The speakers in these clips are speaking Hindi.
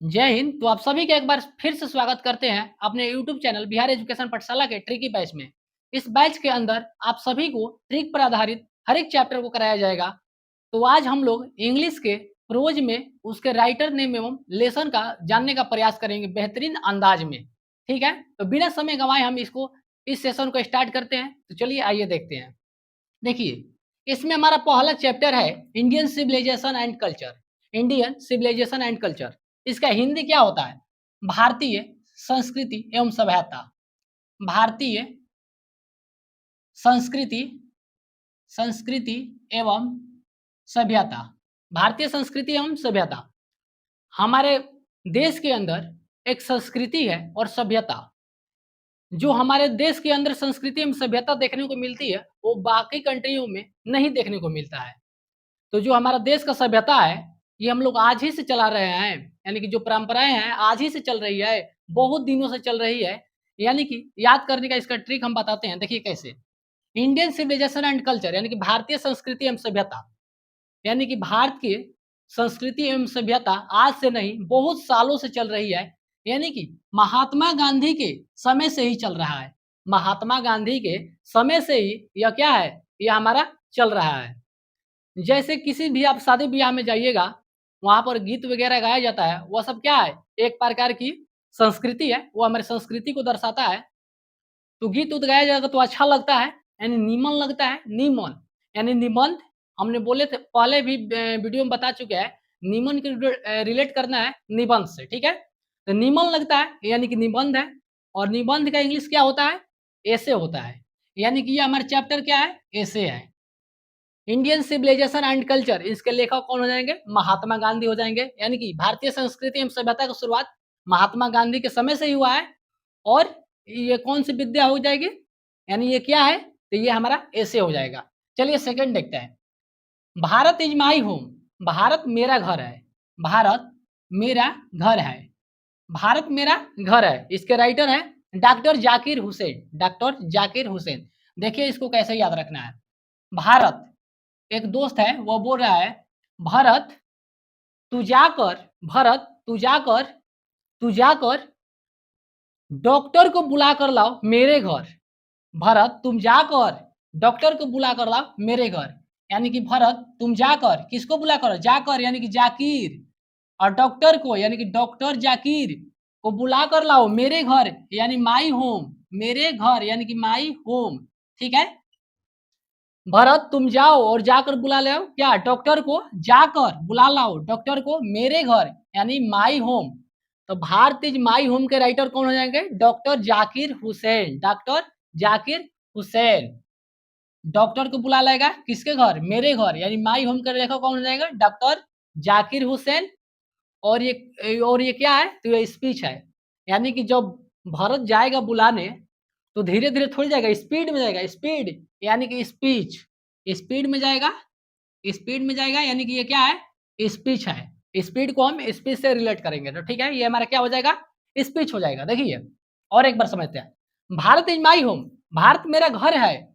जय हिंद। तो आप सभी का एक बार फिर से स्वागत करते हैं अपने यूट्यूब चैनल बिहार एजुकेशन पाठशाला के ट्रिकी बैच में। इस बैच के अंदर आप सभी को ट्रिक पर आधारित हर एक चैप्टर को कराया जाएगा। तो आज हम लोग इंग्लिश के प्रोज में उसके राइटर नेम एवं लेसन का जानने का प्रयास करेंगे बेहतरीन अंदाज में। ठीक है, तो बिना समय गंवाए हम इस सेशन को स्टार्ट करते हैं। तो चलिए आइए देखते हैं। देखिए, इसमें हमारा पहला चैप्टर है Indian civilization and culture. Indian civilization and culture, इसका हिंदी क्या होता है? भारतीय संस्कृति एवं सभ्यता। भारतीय संस्कृति संस्कृति एवं सभ्यता। भारतीय संस्कृति एवं सभ्यता हमारे देश के अंदर एक संस्कृति है और सभ्यता। जो हमारे देश के अंदर संस्कृति एवं सभ्यता देखने को मिलती है, वो बाकी कंट्रियों में नहीं देखने को मिलता है। तो जो हमारा देश का सभ्यता है, ये हम लोग आज ही से चला रहे हैं। यानी कि जो परंपराएँ हैं, आज ही से चल रही है, बहुत दिनों से चल रही है। यानी कि याद करने का इसका ट्रिक हम बताते हैं, देखिए कैसे। इंडियन सिविलाइजेशन एंड कल्चर यानी कि भारतीय संस्कृति एवं सभ्यता, यानी कि भारत की संस्कृति एवं सभ्यता आज से नहीं, बहुत सालों से चल रही है। यानी कि महात्मा गांधी के समय से ही चल रहा है। महात्मा गांधी के समय से ही यह क्या है? यह हमारा चल रहा है। जैसे किसी भी आप शादी-ब्याह में जाइएगा, वहाँ पर गीत वगैरह गाया जाता है, वह सब क्या है? एक प्रकार की संस्कृति है, वो हमारी संस्कृति को दर्शाता है। तो गीत-उत गाया जाएगा तो अच्छा लगता है, यानी नीमन लगता है, नीमन यानी निबंध। हमने बोले थे पहले भी वीडियो में बता चुके हैं, नीमन के रिलेट करना है निबंध से, ठीक है? तो नीमन लगता है, यानी कि निबंध है। और निबंध का इंग्लिश क्या होता है? एसे होता है। यानी कि ये हमारा चैप्टर क्या है? एसे है। इंडियन सिविलाइजेशन एंड कल्चर, इसके लेखक कौन हो जाएंगे? महात्मा गांधी हो जाएंगे। यानी कि भारतीय संस्कृति एवं सभ्यता की शुरुआत महात्मा गांधी के समय से ही हुआ है। और ये कौन सी विद्या हो जाएगी? यानी ये क्या है? तो ये हमारा ऐसे हो जाएगा। चलिए सेकंड देखते हैं। Bharat is my home. Bharat मेरा घर है। भारत मेरा घर है। भारत मेरा घर है। इसके राइटर है डॉक्टर जाकिर हुसैन। डॉक्टर जाकिर हुसैन। देखिए इसको कैसे याद रखना है। भारत, एक दोस्त है वो बोल रहा है, भरत तू जाकर भरत तू जाकर डॉक्टर को बुला कर लाओ मेरे घर। भरत तुम जाकर डॉक्टर को बुला कर लाओ मेरे घर। यानी कि भरत तुम जाकर किसको बुला कर? जाकर यानी कि जाकिर, और डॉक्टर को यानी कि डॉक्टर जाकिर को बुला कर लाओ मेरे घर, यानी माई होम। मेरे घर यानी कि माई होम। ठीक है, भरत तुम जाओ और जाकर बुला लाओ क्या? डॉक्टर को जाकर बुला लाओ डॉक्टर को मेरे घर, यानी माई होम। तो भारत इज माई होम के राइटर कौन हो जाएंगे? Doctor Zakir Hussain. Doctor Zakir Hussain doctor को बुला लाएगा किसके घर? मेरे घर, यानी माई होम का लेखक कौन हो जाएगा? डॉक्टर जाकिर हुसैन। और ये क्या है? तो ये स्पीच है। यानी कि जब भरत जाएगा बुलाने, तो धीरे-धीरे थोड़ी जाएगा, स्पीड में जाएगा। स्पीड यानी कि स्पीच, स्पीड में जाएगा। स्पीड में जाएगा यानी कि ये क्या है? स्पीच है। स्पीड को हम स्पीच से रिलेट करेंगे तो ठीक है, ये हमारा क्या हो जाएगा? स्पीच हो जाएगा। देखिए और एक बार समझते हैं। Bharat is my home, Bharat मेरा घर है।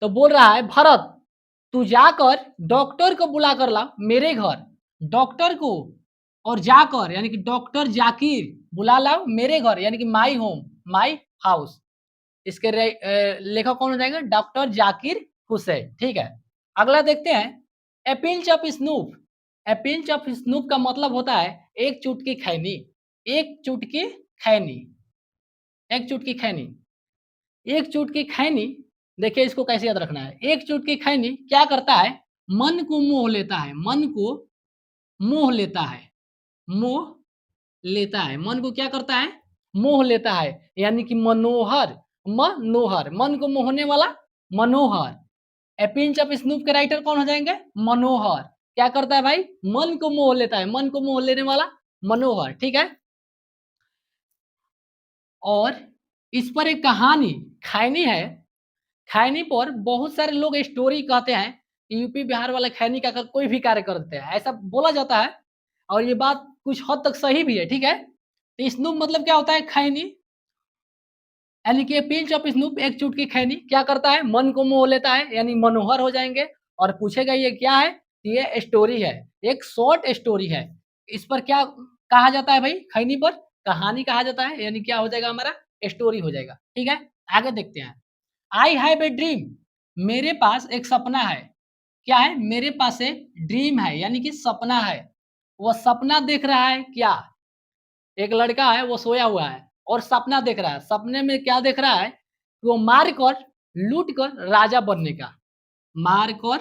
तो बोल रहा है भरत तू जाकर डॉक्टर को बुला कर ला मेरे घर। डॉक्टर को और जाकर यानी कि डॉक्टर जाकिर बुला लाओ मेरे घर, यानी कि माई होम, माई हाउस। इसके लेखक कौन हो जाएंगे? डॉक्टर जाकिर हुसैन। ठीक है, अगला देखते हैं। ए pinch of snoop. A pinch of snoop का मतलब होता है एक चुटकी खैनी। एक चुटकी खैनी, एक चुटकी खैनी, एक चुटकी खैनी। देखिए इसको कैसे याद रखना है। एक चुटकी खैनी क्या करता है? मन को मोह लेता है। मन को मोह लेता है। मोह लेता है। मन को क्या करता है? मोह लेता है। यानी कि मनोहर, मनोहर, मन को मोहने वाला मनोहर। ए पिंच ऑफ स्नूप के राइटर कौन हो जाएंगे? मनोहर। क्या करता है भाई? मन को मोह लेता है। मन को मोह लेने वाला मनोहर। ठीक है, और इस पर एक कहानी खैनी है। खैनी पर बहुत सारे लोग स्टोरी कहते हैं कि यूपी बिहार वाले खैनी का कोई भी कार्य कर देते हैं, ऐसा बोला जाता है। और ये बात कुछ हद तक सही भी है। ठीक है, तो स्नूप मतलब क्या होता है? खैनी। यानी कि पिंच ऑफ स्नूप, एक चुटकी खैनी, क्या करता है? मन को मोह लेता है, यानी मनोहर हो जाएंगे। और पूछेगा ये क्या है? ये स्टोरी है, एक शॉर्ट स्टोरी है। इस पर क्या कहा जाता है भाई? खैनी पर कहानी कहा जाता है, यानी क्या हो जाएगा हमारा? स्टोरी हो जाएगा, ठीक है? आगे देखते हैं। आई हैव ए ड्रीम, मेरे पास एक सपना है। क्या है? मेरे पास एक ड्रीम है, यानी कि सपना है। वो सपना देख रहा है क्या? एक लड़का है, वो सोया हुआ है और सपना देख रहा है। सपने में क्या देख रहा है? कि वो मार कर, लूट कर राजा बनने का। मार कर,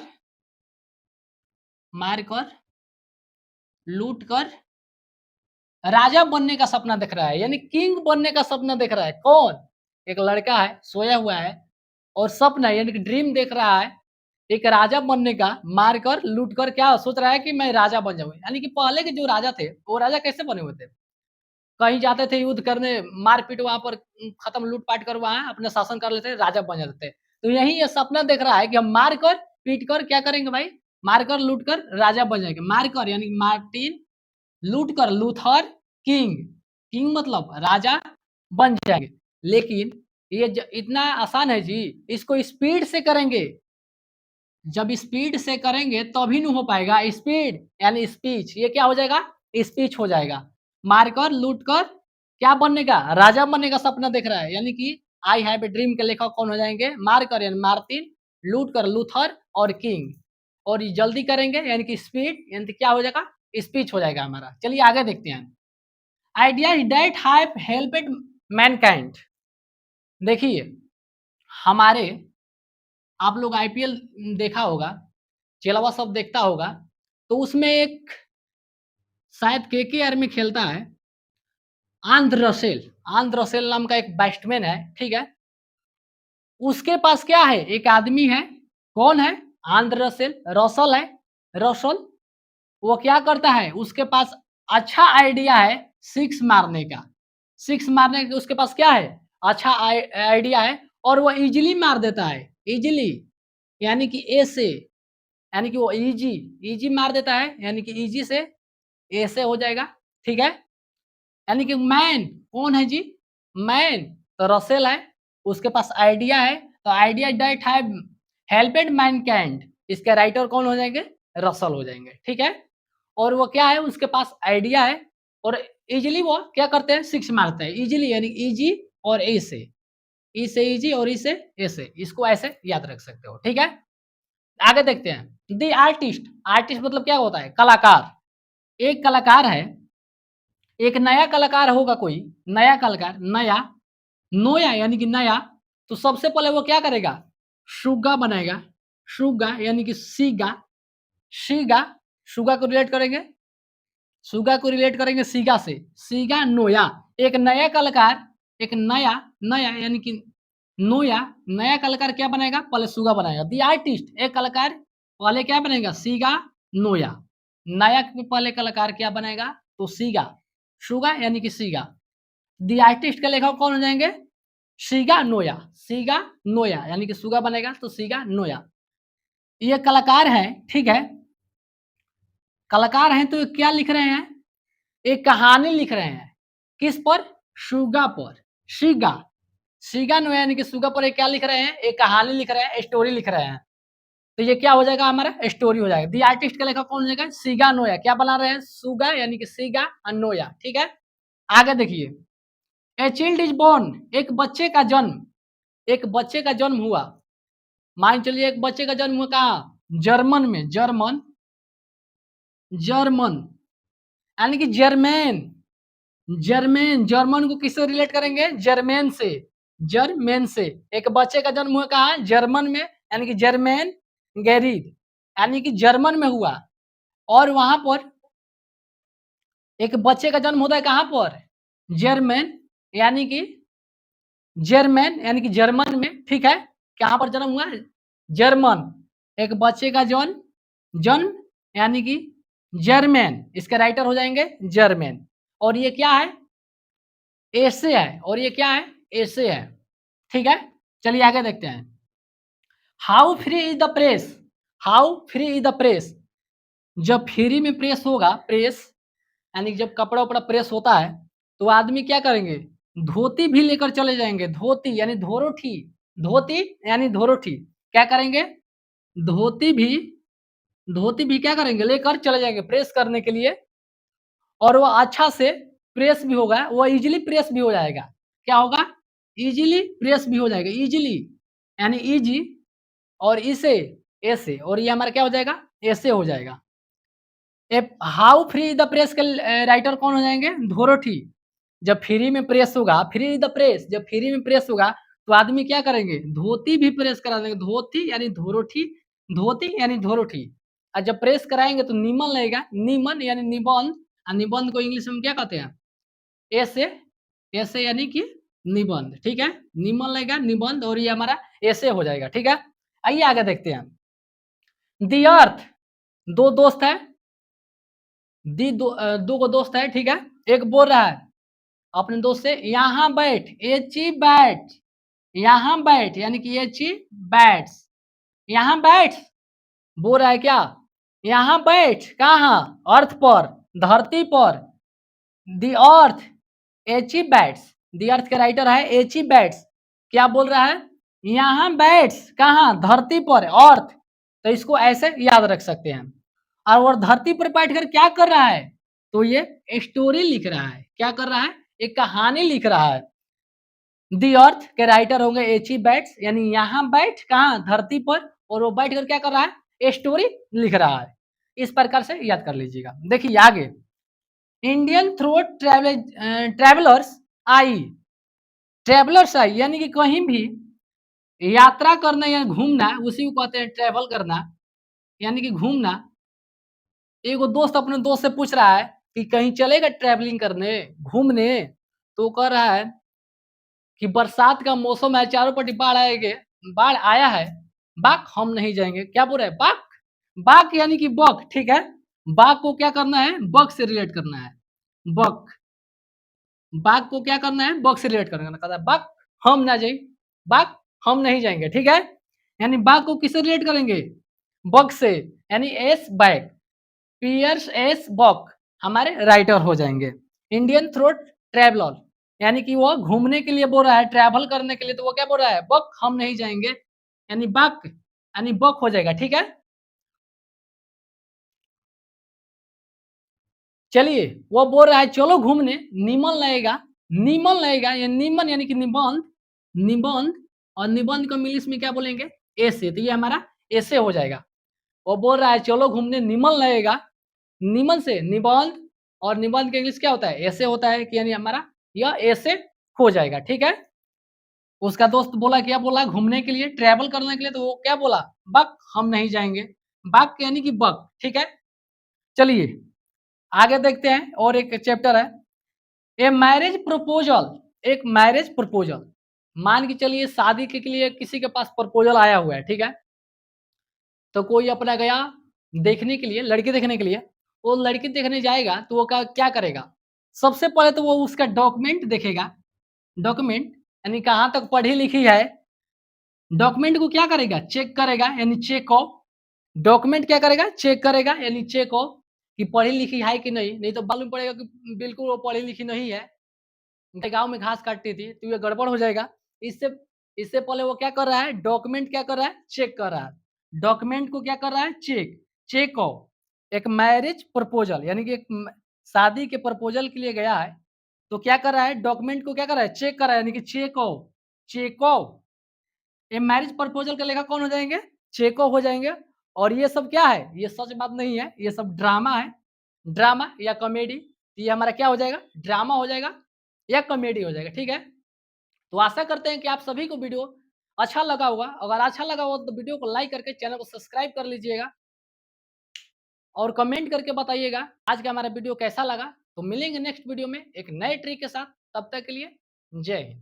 मार कर, लूट कर राजा बनने का सपना देख रहा है, यानी किंग बनने का सपना देख रहा है। कौन? एक लड़का है, सोया हुआ है और सपना यानी कि ड्रीम देख रहा है, एक राजा बनने का, मारकर, लूटकर क्या सोच रहा है कि मैं राजा बन जाऊँ। यानी कि पहले के जो राजा थे, वो राजा कैसे बने हुए थे? कहीं जाते थे युद्ध करने, मार-पीट वहाँ पर खत्म, लूट-पाट कर वहाँ अपना शासन कर लेते, राजा बन जाते थे। तो यही ये सपना देख रहा है कि हम मार-कर, पीट-कर क्या करेंगे भाई? मार-कर, लूट-कर राजा बन जाएँगे। मार-कर यानी मार्टिन, लूट-कर लूथर, किंग। किंग मतलब राजा बन जाएँगे। लेकिन ये इतना आसान है जी, इसको स्पीड से करेंगे। जब स्पीड से करेंगे तभी न हो पाएगा। स्पीड यानी स्पीच, ये क्या हो जाएगा? स्पीच हो जाएगा। मारकर, लूटकर क्या बनने का? राजा बनने का सपना देख रहा है। यानी कि आई हैव ए ड्रीम के लेखक कौन हो जाएँगे? मारकर यानी मार्टिन, लूटकर लूथर और किंग। और ये जल्दी करेंगे यानी कि स्पीड यानी कि क्या हो जाएगा? स्पीच हो जाएगा हमारा। चलिए आगे देखते हैं। Idea that have helped mankind. देखिए, हमारे आप लोग आईपीएल देखा होगा, चिलवा सब देखता होगा, तो उसमें एक शायद केकेआर में खेलता है आंद्र रसेल। आंद्र रसेल नाम का एक बैट्समैन है, ठीक है? उसके पास क्या है? एक आदमी है, कौन है? आंद्र रसेल, रसल है, रसल। वो क्या करता है? उसके पास अच्छा आइडिया है सिक्स मारने का। सिक्स मारने का उसके पास क्या है? अच्छा आइडिया है और वो ईज़िली मार देता है, ईज़िली यानी कि ए से। यानी कि वो ईज़ी, ईज़ी मार देता है, यानी कि ईज़ी से ए से हो जाएगा, ठीक है? यानी कि मैन, कौन है जी? मैन, तो रसेल है, उसके पास आइडिया है, तो idea that have helped Mankind, इसके राइटर कौन हो जाएँगे? रसल हो जाएँगे, ठीक है? और वो क्या है? उसके पास आइडिया है और ईज़िली वो क्या करते हैं? सिक्स मारते हैं, ईज़िली यानी ईज़ी और ए से। ई से ईज़ी और ई से ए से, इसको ऐसे याद रख सकते हो, ठीक है? आगे देखते हैं। द आर्टिस्ट, आर्टिस्ट मतलब क्या होता है? कलाकार। एक कलाकार है, एक नया कलाकार होगा कोई, नया कलाकार, नया, नोया यानी कि नया, तो सबसे पहले वो क्या करेगा? शुग्गा बनाएगा, शुग्गा यानी कि सीगा, शीगा, शुगा को रिलेट करेंगे, शुगा को रिलेट करेंगे सीगा से, सीगा, नोया। एक नया कलाकार, एक नया, नया यानी कि नोया, नया कलाकार क्या बनाएगा? पहले शुगा बनाएगा। द आर्टिस्ट, एक कलाकार पहले क्या बनेगा? सीगा, नोया। नया के पहले कलाकार क्या बनाएगा? तो सीगा, शुगा यानी कि सीगा। द आर्टिस्ट के लेखक कौन हो जाएँगे? शिगा नोया, शिगा नोया यानी कि शुगा बनेगा तो शिगा नोया। ये कलाकार हैं, ठीक है? कलाकार हैं तो ये क्या लिख रहे हैं? एक कहानी लिख रहे हैं। किस पर? शुगा पर। शिगा, शिगा नोया यानी कि शुगा पर ये क्या लिख रहे हैं? एक कहानी लिख रहे हैं, स्टोरी लिख रहे हैं। तो ये क्या हो जाएगा हमारा? स्टोरी हो जाएगा। द आर्टिस्ट का लेखक कौन हो जाएगा? Shiga Noah. क्या बना रहे हैं? शुगा यानी कि शिगा नोया, ठीक है? आगे देखिए। ए चाइल्ड इज़ बोर्न, एक बच्चे का जन्म, एक बच्चे का जन्म हुआ। मान चलिए एक बच्चे का जन्म हुआ कहाँ? जर्मन में, जर्मन, जर्मन यानी कि जर्मन, जर्मन, जर्मन को किससे रिलेट करेंगे? जर्मन से, जर्मन से। एक बच्चे का जन्म हुआ कहाँ? जर्मन में, यानी कि जर्मन गेरीड, यानी कि जर्मन में हुआ। और वहाँ पर एक बच्चे का जन्म होता है कहाँ पर? जर्मन, यानी कि जर्मन यानी कि जर्मन में, ठीक है? कहाँ पर जन्म हुआ? जर्मन। एक बच्चे का जन्म यानी कि जर्मन, इसके राइटर हो जाएँगे जर्मन। और ये क्या है? एसे है, और ये क्या है? एसे है, ठीक है? चलिए आगे देखते हैं। How free is the press? How free is the press? जब फ्री में प्रेस होगा, प्रेस यानी कि जब कपड़ा-वपड़ा प्रेस होता है, तो आदमी क्या करेंगे? धोती भी लेकर चले जाएँगे, धोती यानी धोरोठी, धोती यानी धोरोठी। क्या करेंगे? धोती भी, धोती भी क्या करेंगे? लेकर चले जाएँगे प्रेस करने के लिए। और वो अच्छा से प्रेस भी होगा, वो इजीली प्रेस भी हो जाएगा। क्या होगा? इजीली प्रेस भी हो जाएगा, इजीली यानी इजी, और इसे ऐसे, और ये हमारा क्या हो जाएगा? ऐसे हो जाएगा। हाउ फ्री द प्रेस के राइटर कौन हो जाएंगे? धोरोठी। जब फ्री में प्रेस होगा, फ्री द प्रेस, जब फ्री में प्रेस होगा तो आदमी क्या करेंगे? धोती भी प्रेस करा देंगे। धोती यानी धोरोठी, धोती यानी धोरोठी। और जब प्रेस कराएंगे तो निमन लगेगा, निमन यानी निबंध, और निबंध को इंग्लिश में क्या कहते हैं? ऐसे, ऐसे यानी कि निबंध, ठीक है? निमन लगेगा निबंध, और ये हमारा ऐसे हो जाएगा, ठीक है? आइए आगे देखते हैं। दी अर्थ, दो दोस्त है, दो गो दोस्त है, ठीक है? एक बोल रहा है अपने दोस्त से, यहाँ बैठ, ये ची बैठ, यहाँ बैठ यानी कि ये ची बैठ, यहाँ बैठ। बोल रहा है क्या? यहाँ बैठ, कहाँ? अर्थ पर, धरती पर। दी अर्थ एची बैट्स, दी अर्थ के राइटर है एची बैट्स। क्या बोल रहा है? यहाँ बैट्स, कहाँ? धरती पर, अर्थ। तो इसको ऐसे याद रख सकते हैं। और वो धरती पर बैठकर क्या कर रहा है? तो ये स्टोरी लिख रहा है। क्या कर रहा है? एक कहानी लिख रहा है। दी अर्थ के राइटर होंगे एची बैट्स, यानी यहाँ बैठ, कहाँ? धरती पर, और वो बैठ कर क्या कर रहा है? स्टोरी लिख रहा है। इस प्रकार से याद कर लीजिएगा। देखिए आगे, इंडियन थ्रू ट्रेवलर्स आई, ट्रेवलर्स आई यानी कि कहीं भी यात्रा करना या घूमना, उसी को कहते हैं ट्रेवल करना, यानी कि घूमना। एगो दोस्त अपने दोस्त से पूछ रहा है कि कहीं चलेगा ट्रैवलिंग करने, घूमने? तो कह रहा है कि बरसात का मौसम है, चारों पट्टी बाढ़ आएंगे, बाढ़ आया है, बाक हम नहीं जाएंगे। क्या बोल रहे हैं? बाक, बाक यानी कि बक, ठीक है? बाक को क्या करना है? बक से रिलेट करना है। बक, बाघ को क्या करना है? बक से रिलेट करना है। कहता है बाघ हम ना जाए, बाघ हम नहीं जाएंगे, ठीक है? यानी बाघ को किससे रिलेट करेंगे? बक से, यानी S Buck, Pearl S Buck हमारे राइटर हो जाएंगे। इंडियन थ्रोट ट्रेवलर यानी कि वो घूमने के लिए बोल रहा है, ट्रैवल करने के लिए, तो वो क्या बोल रहा है? बक हम नहीं जाएंगे, यानी बक यानी बक हो जाएगा, ठीक है? चलिए, वो बोल रहा है चलो घूमने, निमन लगेगा, निमन लगेगा, ये निमन यानी कि निबंध, निबंध, और निबंध को इंग्लिश में क्या बोलेंगे? ऐसे। तो ये हमारा ऐसे हो जाएगा। वो बोल रहा है चलो घूमने, निमन लगेगा, निमन से निबंध, और निबंध का इंग्लिश क्या होता है? ऐसे होता है, कि यानी हमारा यह ऐसे हो जाएगा, ठीक है? उसका दोस्त बोला, क्या बोला? घूमने के लिए, ट्रैवल करने के लिए, तो वो क्या बोला? बक हम नहीं जाएंगे, बक यानी कि बक, ठीक है? चलिए आगे देखते हैं, और एक चैप्टर है ए मैरिज प्रपोजल। एक मैरिज प्रपोजल, मान के चलिए शादी के लिए किसी के पास प्रपोजल आया हुआ है, ठीक है? तो कोई अपना गया देखने के लिए, लड़की देखने के लिए। वो लड़की देखने जाएगा तो वो क्या करेगा? सबसे पहले तो वो उसका डॉक्यूमेंट देखेगा, डॉक्यूमेंट यानी कहाँ तक पढ़ी लिखी है। डॉक्यूमेंट को क्या करेगा? चेक करेगा, यानी चेक ऑफ। डॉक्यूमेंट क्या करेगा? चेक करेगा, यानी चेक ऑफ, कि पढ़ी लिखी है कि नहीं। नहीं तो मालूम पड़ेगा कि बिल्कुल वो पढ़ी लिखी नहीं है, गाँव में घास काटती थी, तो ये गड़बड़ हो जाएगा। इससे इससे पहले वो क्या कर रहा है? डॉक्यूमेंट क्या कर रहा है? चेक कर रहा है। डॉक्यूमेंट को क्या कर रहा है? Check, check off. एक मैरिज प्रपोजल यानी कि एक शादी के प्रपोजल के लिए गया है, तो क्या कर रहा है? डॉक्यूमेंट को क्या कर रहा है? चेक कर रहा है, यानी कि चेक ऑफ, चेक ऑफ। ये मैरिज प्रपोजल का लेखक कौन हो जाएंगे? चेक ऑफ हो जाएंगे। और ये सब क्या है? ये सच बात नहीं है, ये सब ड्रामा है, ड्रामा या कॉमेडी। ये हमारा क्या हो जाएगा? ड्रामा हो जाएगा या कॉमेडी हो जाएगा, ठीक है? तो आशा करते हैं कि आप सभी को वीडियो अच्छा लगा होगा। अगर अच्छा लगा हो तो वीडियो को लाइक करके चैनल को सब्सक्राइब कर लीजिएगा, और कमेंट करके बताइएगा आज का हमारा वीडियो कैसा लगा। तो मिलेंगे नेक्स्ट वीडियो में एक नए ट्रिक के साथ, तब तक के लिए जय हिंद।